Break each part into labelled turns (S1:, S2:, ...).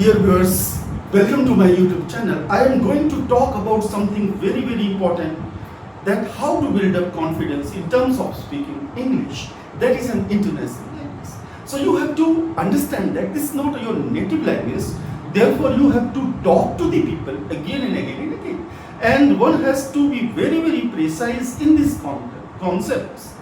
S1: Dear viewers, welcome to my YouTube channel. I am going to talk about something very important, that how to build up confidence in terms of speaking English. That is an international language. So you have to understand that this is not your native language. Therefore you have to talk to the people again and again and again. And one has to be very precise in these concepts.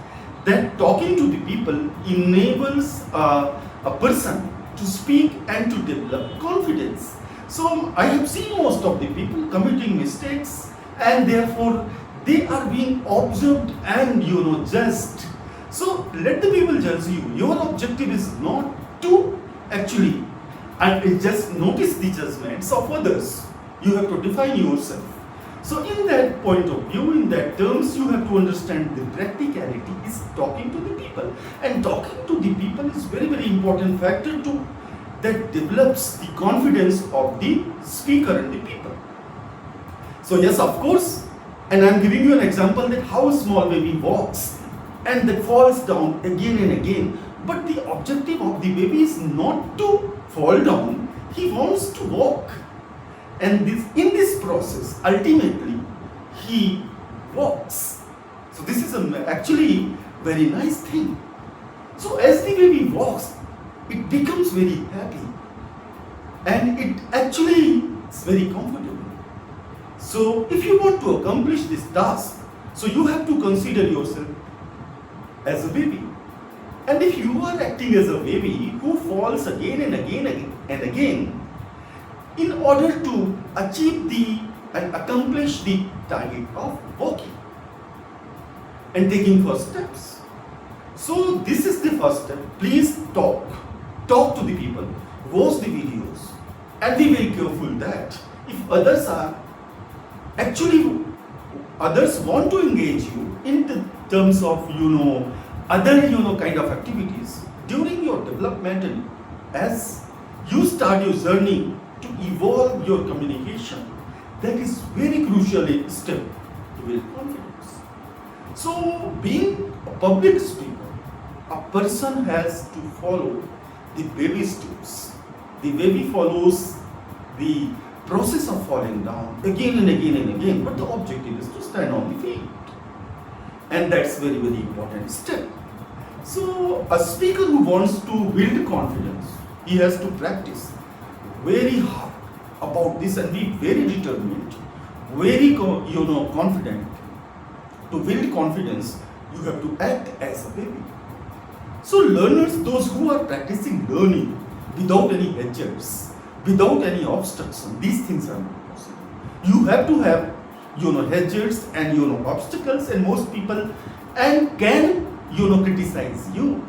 S1: That talking to the people enables a person to speak and to develop confidence. So I have seen most of the people committing mistakes, and therefore they are being observed and judged. So let the people judge you. Your objective is not to actually just notice the judgments of others. You have to define yourself. So in that point of view, in that terms, you have to understand the practicality is talking to the people. And talking to the people is very important factor that develops the confidence of the speaker and the people. So yes, of course, and I am giving you an example that how a small baby walks and that falls down again and again. But the objective of the baby is not to fall down, he wants to walk. And in this process, ultimately, he walks. So this is actually very nice thing. So as the baby walks, it becomes very happy. And it actually is very comfortable. So if you want to accomplish this task, so you have to consider yourself as a baby. And if you are acting as a baby who falls again and again, in order to achieve and accomplish the target of walking and taking first steps. So this is the first step. Please talk to the people, watch the videos, and be very careful that if others want to engage you in the terms of other kind of activities during your development, and as you start your journey to evolve your communication, that is very crucial step to build confidence. So being a public speaker, a person has to follow the baby steps. The baby follows the process of falling down again and again, but the objective is to stand on the feet. And that's very important step. So a speaker who wants to build confidence, he has to practice very hard about this and be very determined, very confident. To build confidence, you have to act as a baby. So learners, those who are practicing learning without any hedges, without any obstruction, these things are not possible. You have to have hedges and obstacles, and most people and can criticize you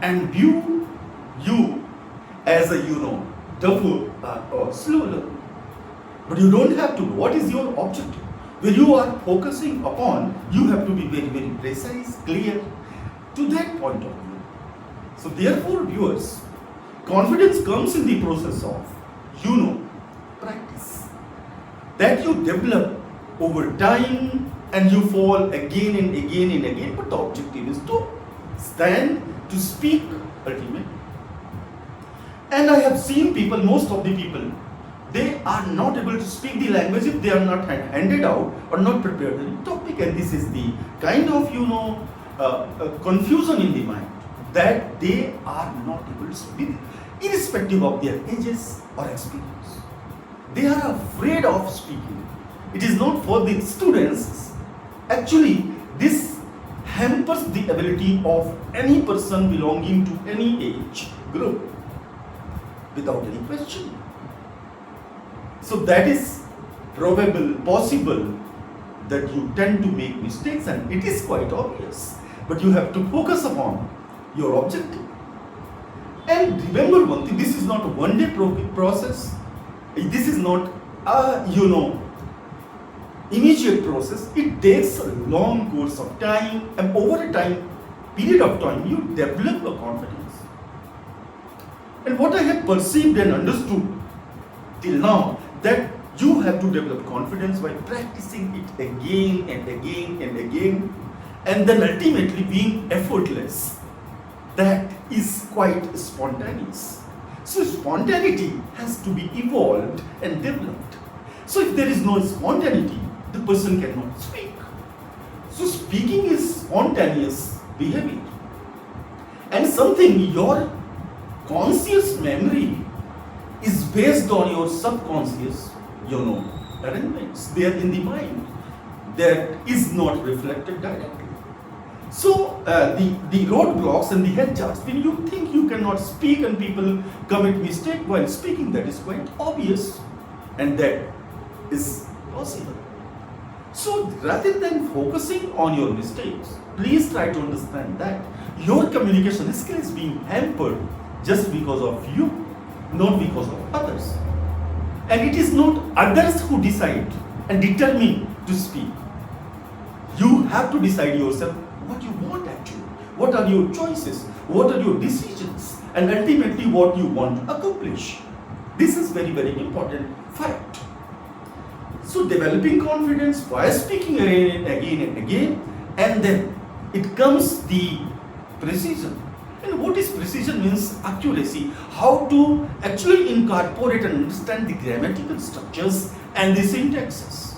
S1: and view you as a tough or slow learner. But you don't have to. What is your objective? When you are focusing upon, you have to be very precise, clear to that point of view. So therefore, viewers, confidence comes in the process of practice that you develop over time, and you fall again and again, but the objective is to stand, to speak ultimately. And I have seen people, most of the people, they are not able to speak the language if they are not handed out or not prepared the topic. And this is the kind of confusion in the mind, that they are not able to speak, irrespective of their ages or experience. They are afraid of speaking. It is not for the students. Actually, this hampers the ability of any person belonging to any age group, without any question. So that is probable, possible that you tend to make mistakes, and it is quite obvious. But you have to focus upon your objective. And remember one thing, this is not a one-day process. This is not a immediate process. It takes a long course of time, and over a period of time, you develop a confidence. And what I have perceived and understood till now, that you have to develop confidence by practicing it again and again, and then ultimately being effortless. That is quite spontaneous. So spontaneity has to be evolved and developed. So if there is no spontaneity, the person cannot speak. So speaking is spontaneous behavior. And something your conscious memory is based on your subconscious, arrangements there in the mind that is not reflected directly. So the roadblocks and the head charts, when you think you cannot speak and people commit mistake while speaking, that is quite obvious and that is possible. So rather than focusing on your mistakes, please try to understand that your communication skill is being hampered just because of you, not because of others. And it is not others who decide and determine to speak. You have to decide yourself what you want actually. What are your choices? What are your decisions? And ultimately what you want to accomplish. This is very, very important fact. So developing confidence by speaking again and again, and then it comes the precision. And what is precision means accuracy. How to actually incorporate and understand the grammatical structures and the syntaxes.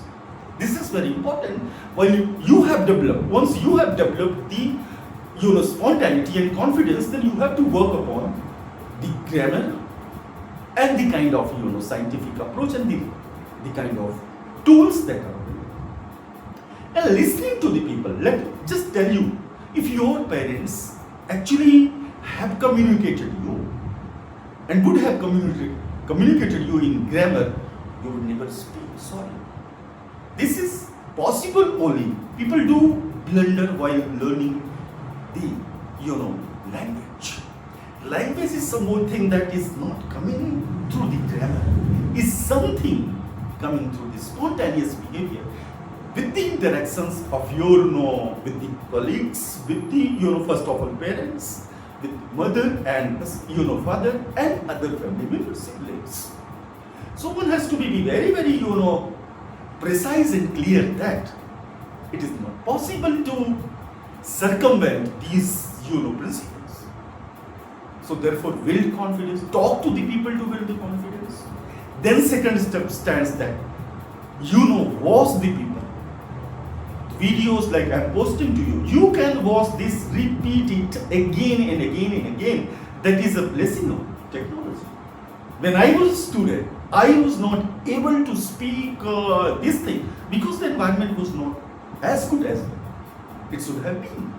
S1: This is very important. When you have developed, once you have developed the spontaneity and confidence, then you have to work upon the grammar and the kind of scientific approach and the kind of tools that are available. And listening to the people, let me just tell you, if your parents actually have communicated you and would have communicated you in grammar, you would never speak. Sorry. This is possible only. People do blunder while learning the language. Language is some more thing that is not coming through the grammar. Is something coming through the spontaneous behavior with the interactions of with the colleagues, with the first of all parents, with mother and father and other family members, siblings. So one has to be very, very precise and clear that it is not possible to circumvent these principles. So therefore build confidence, talk to the people to build the confidence. Then second step stands that watch the people. Videos like I'm posting to you, you can watch this, repeat it again and again and again. That is a blessing of technology. When I was a student, I was not able to speak this thing because the environment was not as good as it should have been.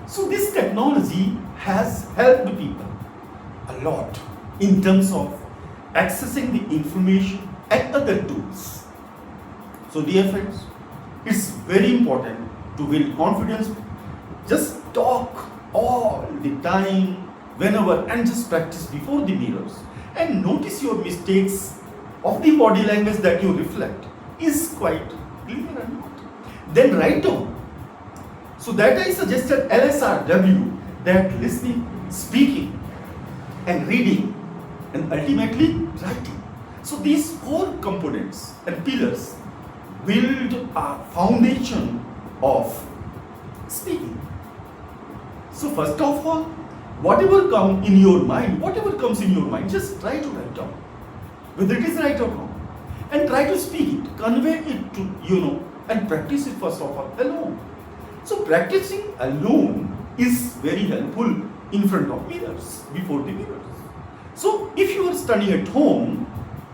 S1: So this technology has helped people a lot in terms of accessing the information and other tools. So dear friends, it's very important to build confidence. Just talk all the time, whenever, and just practice before the mirrors. And notice your mistakes of the body language that you reflect is quite clear or not. Then write down. So that I suggested LSRW, that listening, speaking, and reading, and ultimately writing. So these four components and pillars build a foundation of speaking. So first of all, whatever comes in your mind, just try to write down, whether it is right or wrong, and try to speak it, convey it to and practice it first of all alone. So practicing alone is very helpful in front of mirrors, before the mirrors. So if you are studying at home,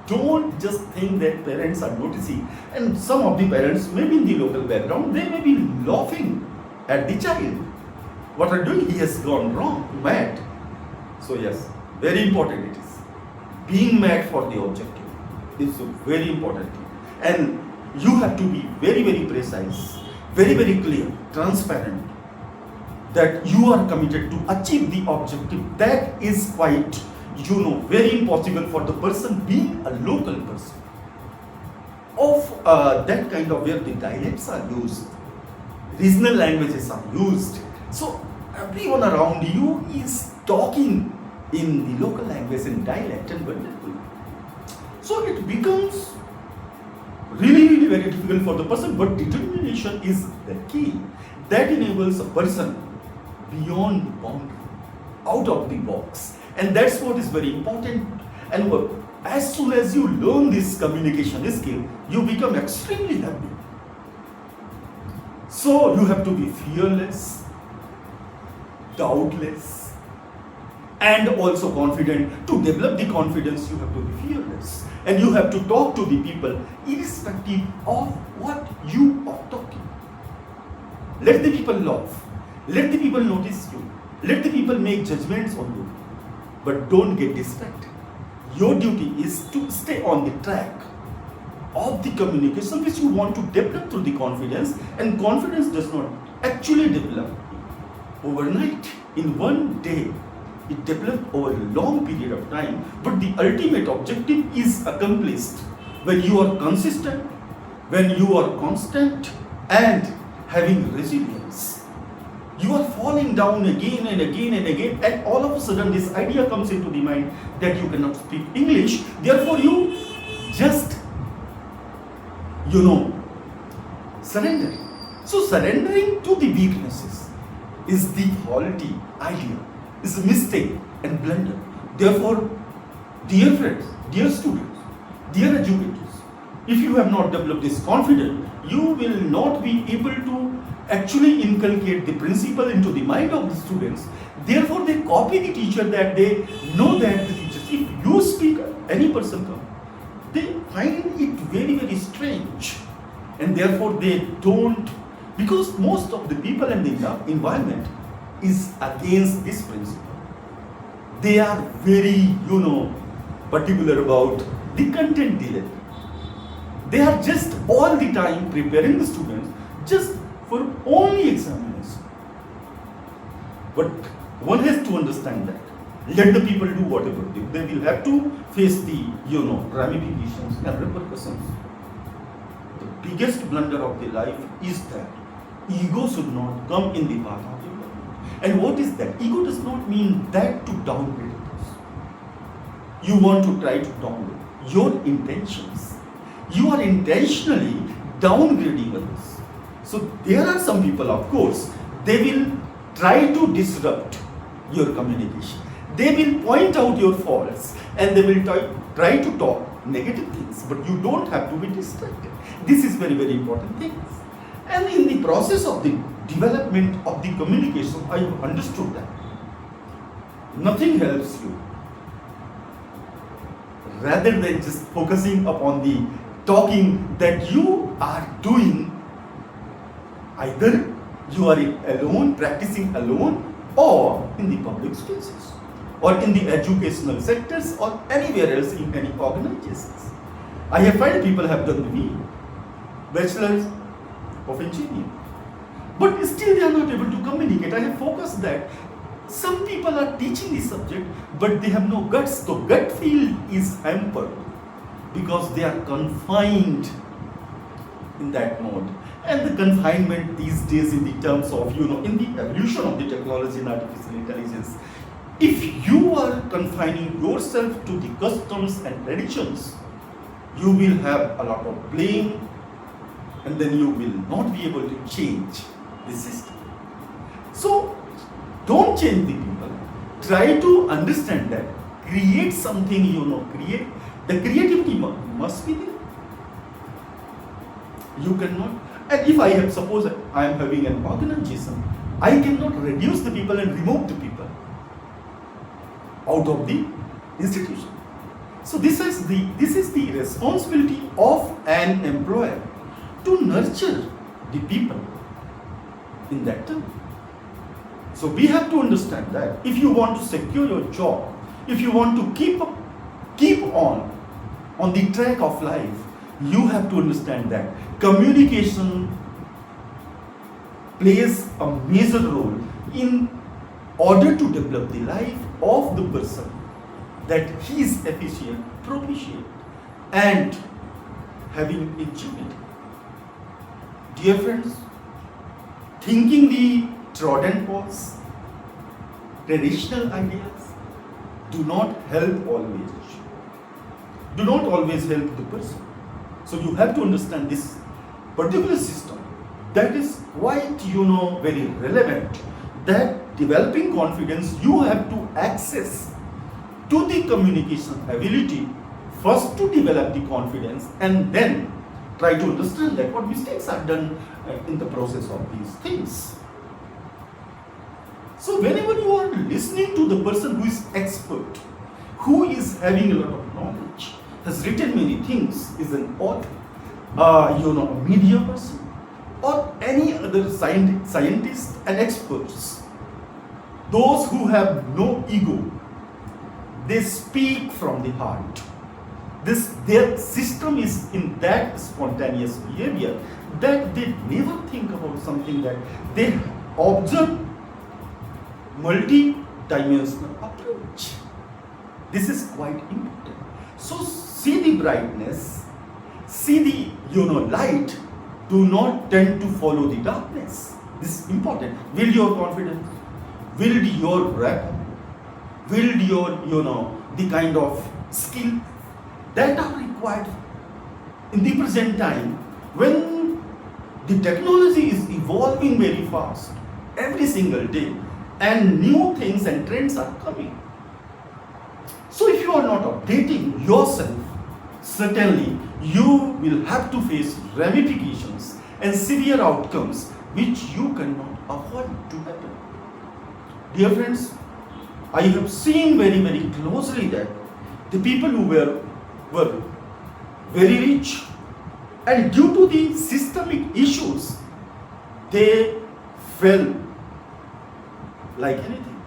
S1: don't just think that parents are noticing. And some of the parents, maybe in the local background, they may be laughing at the child. What are doing? He has gone wrong, mad. So yes, very important it is. Being mad for the objective is a very important thing. And you have to be very, very precise, very, very clear, transparent, that you are committed to achieve the objective. That is quite very impossible for the person being a local person. Of that kind of where the dialects are used, regional languages are used. So everyone around you is talking in the local language and dialect and vernacular. So it becomes really, really very difficult for the person, but determination is the key. That enables a person beyond the boundary, out of the box, And that's what is very important. And as soon as you learn this communication skill, you become extremely happy. So you have to be fearless, doubtless, and also confident. To develop the confidence, you have to be fearless. And you have to talk to the people irrespective of what you are talking. Let the people laugh. Let the people notice you. Let the people make judgments on you. But don't get distracted. Your duty is to stay on the track of the communication which you want to develop through the confidence. And confidence does not actually develop overnight, in one day. It develops over a long period of time, but the ultimate objective is accomplished when you are consistent, when you are constant, and having resilience. You are falling down again and again and again, and all of a sudden this idea comes into the mind that you cannot speak English, therefore you just, surrendering. So surrendering to the weaknesses is the faulty idea, is a mistake and blunder. Therefore, dear friends, dear students, dear educators, if you have not developed this confidence, you will not be able to actually inculcate the principle into the mind of the students. Therefore, they copy the teacher, that they know that the teacher, if you speak, any person come, they find it very, very strange. And therefore, they don't, because most of the people in the environment is against this principle. They are very, particular about the content delivery. They are just all the time preparing the students just for only examination. But one has to understand that. Let the people do whatever they will have to face the, ramifications and repercussions. The biggest blunder of the life is that ego should not come in the path of development. And what is that? Ego does not mean that to downgrade others. You want to try to downgrade your intentions. You are intentionally downgrading others. So there are some people, of course, they will try to disrupt your communication. They will point out your faults and they will try to talk negative things, but you don't have to be distracted. This is very, very important thing. And in the process of the development of the communication, I have understood that nothing helps you rather than just focusing upon the talking that you are doing. Either you are alone, practicing alone, or in the public spaces, or in the educational sectors, or anywhere else in any organizations. I have found people have done the bachelor's of engineering, but still they are not able to communicate. I have focused that some people are teaching the subject, but they have no guts. The gut field is hampered because they are confined in that mode. And the confinement these days in the terms of, in the evolution of the technology and artificial intelligence, if you are confining yourself to the customs and traditions, you will have a lot of blame, and then you will not be able to change the system. So, don't change the people. Try to understand that. Create something, create. The creativity must be there. You cannot. And if suppose I am having an organization, I cannot reduce the people and remove the people out of the institution. So this is the responsibility of an employer to nurture the people in that term. So we have to understand that if you want to secure your job, if you want to keep on the track of life, you have to understand that communication plays a major role in order to develop the life of the person, that he is efficient, proficient, and having achievement. Dear friends, thinking the trodden paths, traditional ideas do not help always. Do not always help the person. So you have to understand this particular system. That is quite, very relevant. That developing confidence, you have to access to the communication ability, first to develop the confidence and then try to understand that what mistakes are done in the process of these things. So whenever you are listening to the person who is expert, who is having a lot of knowledge, has written many things, is an author, a media person, or any other scientist and experts, those who have no ego, they speak from the heart. Their system is in that spontaneous behavior that they never think about something, that they observe multi-dimensional approach. This is quite important. So see the brightness, see the light. Do not tend to follow the darkness. This is important. Build your confidence, build your rapport, build your the kind of skill that are required in the present time when the technology is evolving very fast every single day and new things and trends are coming. So if you are not updating yourself, certainly you will have to face ramifications and severe outcomes which you cannot avoid to happen. Dear friends, I have seen very, very closely that the people who were very rich, and due to the systemic issues, they fell like anything.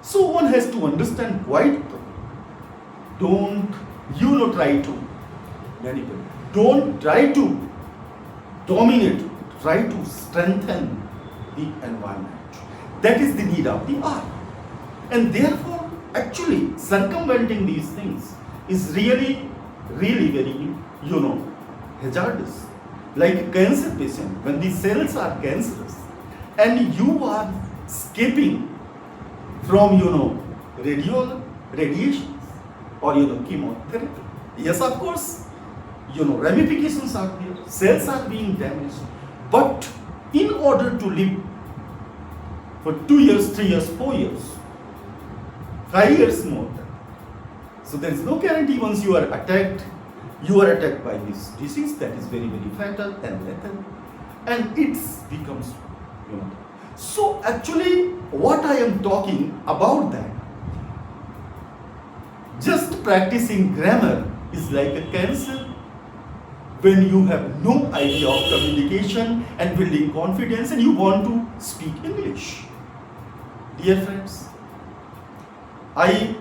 S1: So one has to understand quite, don't try to manipulate, don't try to dominate, try to strengthen the environment. That is the need of the hour. And therefore, actually circumventing these things is really, really very, hazardous. Like a cancer patient, when the cells are cancerous and you are escaping from, radiations or, chemotherapy. Yes, of course, ramifications are there, cells are being damaged. But in order to live for 2 years, 3 years, 4 years, 5 years more, so there is no guarantee once you are attacked by this disease that is very, very fatal and lethal, and it becomes, So actually, what I am talking about that, just practicing grammar is like a cancer when you have no idea of communication and building confidence and you want to speak English. Dear friends, I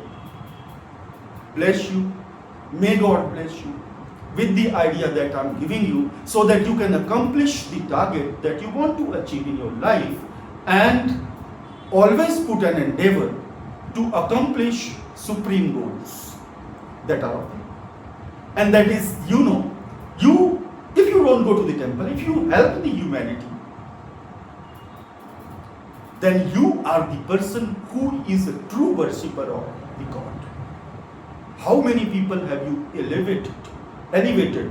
S1: bless you, may God bless you with the idea that I am giving you so that you can accomplish the target that you want to achieve in your life, and always put an endeavor to accomplish supreme goals that are out there. And that is, if you don't go to the temple, if you help the humanity, then you are the person who is a true worshipper of the God. How many people have you elevated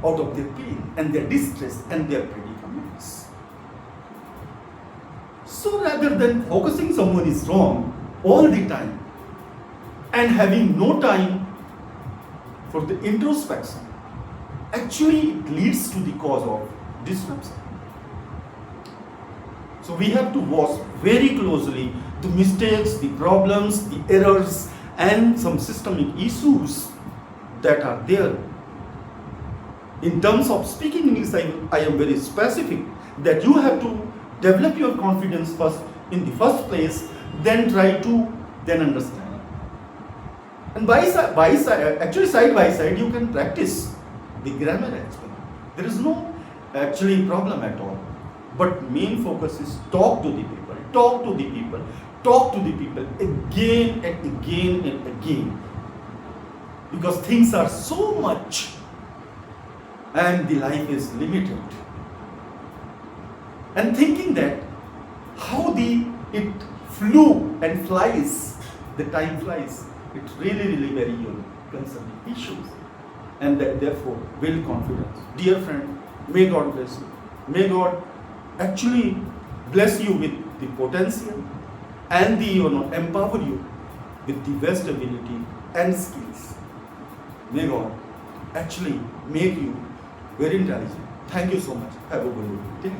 S1: out of their pain and their distress and their predicaments? So rather than focusing someone is wrong all the time and having no time for the introspection, actually it leads to the cause of disruption. So we have to watch very closely the mistakes, the problems, the errors, and some systemic issues that are there. In terms of speaking English, I am very specific that you have to develop your confidence first in the first place, then try to then understand. And side by side, you can practice the grammar as well. There is no actually problem at all. But main focus is talk to the people again and again and again. Because things are so much and the life is limited. And thinking that how it flew and flies, the time flies, it's really, really very concerning issues. And that therefore build confidence. Dear friend, may God bless you. May God actually bless you with the potential and the empower you with the best ability and skills. May God actually make you very intelligent. Thank you so much. Have a wonderful day.